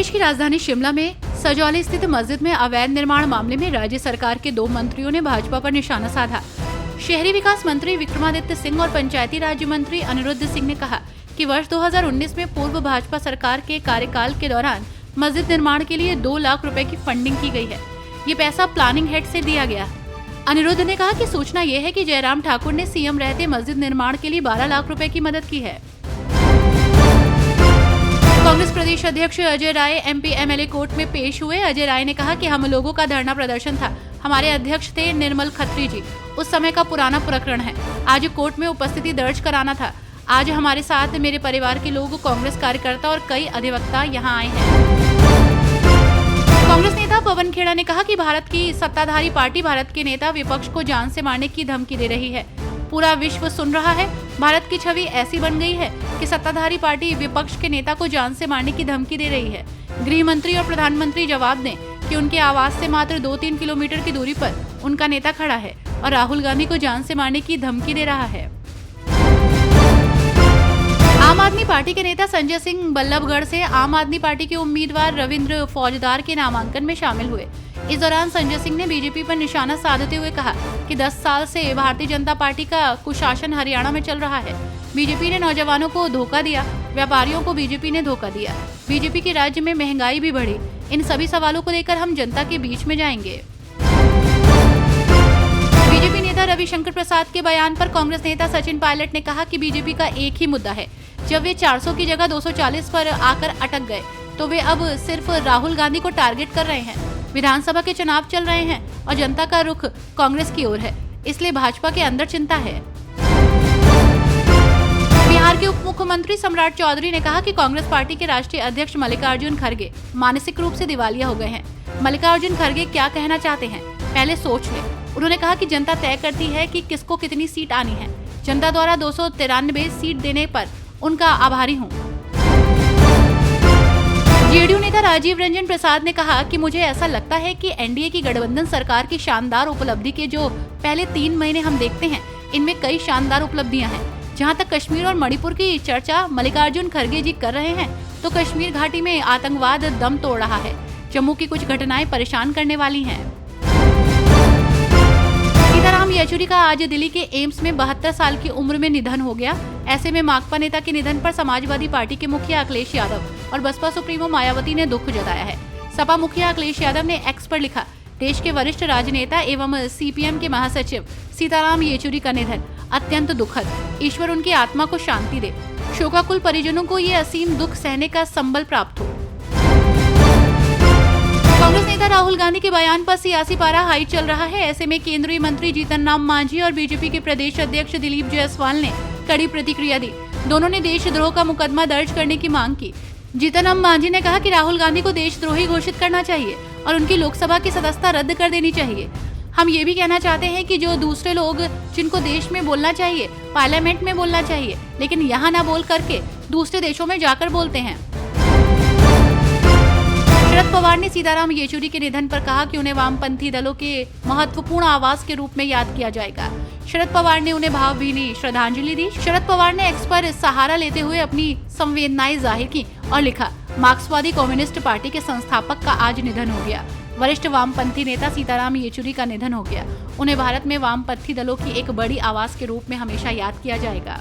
प्रदेश की राजधानी शिमला में सजौली स्थित मस्जिद में अवैध निर्माण मामले में राज्य सरकार के 2 मंत्रियों ने भाजपा पर निशाना साधा। शहरी विकास मंत्री विक्रमादित्य सिंह और पंचायती राज्य मंत्री अनिरुद्ध सिंह ने कहा कि वर्ष 2019 में पूर्व भाजपा सरकार के कार्यकाल के दौरान मस्जिद निर्माण के लिए 2 लाख रुपए की फंडिंग की गई है। ये पैसा प्लानिंग हेड से दिया गया। अनिरुद्ध ने कहा कि सूचना ये है कि जयराम ठाकुर ने सीएम रहते मस्जिद निर्माण के लिए 12 लाख रुपए की मदद की है। कांग्रेस प्रदेश अध्यक्ष Ajay Rai MP MLA court में पेश हुए। अजय राय ने कहा कि हम लोगों का धरना प्रदर्शन था। हमारे अध्यक्ष थे निर्मल खत्री जी। उस समय का पुराना प्रकरण है। आज कोर्ट में उपस्थिति दर्ज कराना था। आज हमारे साथ मेरे परिवार के लोग, कांग्रेस कार्यकर्ता और कई अधिवक्ता यहाँ आए हैं। कांग्रेस नेता पवन खेड़ा ने कहा कि भारत की सत्ताधारी पार्टी भारत के नेता विपक्ष को जान से मारने की धमकी दे रही है। पूरा विश्व सुन रहा है। भारत की छवि ऐसी बन गई है कि सत्ताधारी पार्टी विपक्ष के नेता को जान से मारने की धमकी दे रही है। गृह मंत्री और प्रधानमंत्री जवाब दें कि उनके आवास से मात्र 2-3 किलोमीटर की दूरी पर उनका नेता खड़ा है और राहुल गांधी को जान से मारने की धमकी दे रहा है। आम आदमी पार्टी के नेता संजय सिंह बल्लभगढ़ से आम आदमी पार्टी के उम्मीदवार रविंद्र फौजदार के नामांकन में शामिल हुए। इस दौरान संजय सिंह ने बीजेपी पर निशाना साधते हुए कहा कि 10 साल से भारतीय जनता पार्टी का कुशासन हरियाणा में चल रहा है। बीजेपी ने नौजवानों को धोखा दिया, व्यापारियों को बीजेपी ने धोखा दिया। बीजेपी के राज्य में महंगाई भी बढ़ी। इन सभी सवालों को लेकर हम जनता के बीच में जाएंगे। बीजेपी नेता रविशंकर प्रसाद के बयान पर कांग्रेस नेता सचिन पायलट ने कहा कि बीजेपी का एक ही मुद्दा है। जब वे 400 की जगह 240 पर आकर अटक गए तो वे अब सिर्फ राहुल गांधी को टारगेट कर रहे हैं। विधानसभा के चुनाव चल रहे हैं और जनता का रुख कांग्रेस की ओर है, इसलिए भाजपा के अंदर चिंता है। बिहार के उप मुख्यमंत्री सम्राट चौधरी ने कहा कि कांग्रेस पार्टी के राष्ट्रीय अध्यक्ष मल्लिकार्जुन खड़गे मानसिक रूप से दिवालिया हो गए हैं। मल्लिकार्जुन खड़गे क्या कहना चाहते हैं, पहले सोच लें। उन्होंने कहा कि जनता तय करती है कि किसको कितनी सीट आनी है। जनता द्वारा 293 सीट देने पर उनका आभारी हूँ। जेडीयू नेता राजीव रंजन प्रसाद ने कहा कि मुझे ऐसा लगता है कि एनडीए की गठबंधन सरकार की शानदार उपलब्धि के जो पहले 3 महीने हम देखते हैं, इनमें कई शानदार उपलब्धियां हैं। जहां तक कश्मीर और मणिपुर की चर्चा मल्लिकार्जुन खड़गे जी कर रहे हैं, तो कश्मीर घाटी में आतंकवाद दम तोड़ रहा है। जम्मू की कुछ घटनाएं परेशान करने वाली हैं। सीताराम येचुरी का आज दिल्ली के एम्स में 72 साल की उम्र में निधन हो गया। ऐसे में माकपा नेता के निधन पर समाजवादी पार्टी के मुखिया अखिलेश यादव और बसपा सुप्रीमो मायावती ने दुख जताया है। सपा मुखिया अखिलेश यादव ने एक्स पर लिखा, देश के वरिष्ठ राजनेता एवं सीपीएम के महासचिव सीताराम येचुरी का निधन अत्यंत दुखद। ईश्वर उनकी आत्मा को शांति दे। शोकाकुल परिजनों को ये असीम दुख सहने का संबल प्राप्त हो। कांग्रेस नेता राहुल गांधी के बयान पर सियासी पारा हाई चल रहा है। ऐसे में केंद्रीय मंत्री जीतन राम मांझी और बीजेपी के प्रदेश अध्यक्ष दिलीप जायसवाल ने कड़ी प्रतिक्रिया दी। दोनों ने देशद्रोह का मुकदमा दर्ज करने की मांग की। जीतन राम मांझी ने कहा कि राहुल गांधी को देशद्रोही घोषित करना चाहिए और उनकी लोकसभा की सदस्यता रद्द कर देनी चाहिए। हम ये भी कहना चाहते हैं कि जो दूसरे लोग जिनको देश में बोलना चाहिए, पार्लियामेंट में बोलना चाहिए, लेकिन यहाँ न बोल करके दूसरे देशों में जाकर बोलते हैं। शरद पवार ने सीताराम येचुरी के निधन पर कहा कि उन्हें वामपंथी दलों के महत्वपूर्ण आवाज के रूप में याद किया जाएगा। शरद पवार ने उन्हें भावभीनी श्रद्धांजलि दी। शरद पवार ने एक्स पर सहारा लेते हुए अपनी संवेदनाएं जाहिर की और लिखा, मार्क्सवादी कम्युनिस्ट पार्टी के संस्थापक का आज निधन हो गया। वरिष्ठ वामपंथी नेता सीताराम येचुरी का निधन हो गया। उन्हें भारत में वामपंथी दलों की एक बड़ी आवाज के रूप में हमेशा याद किया जाएगा।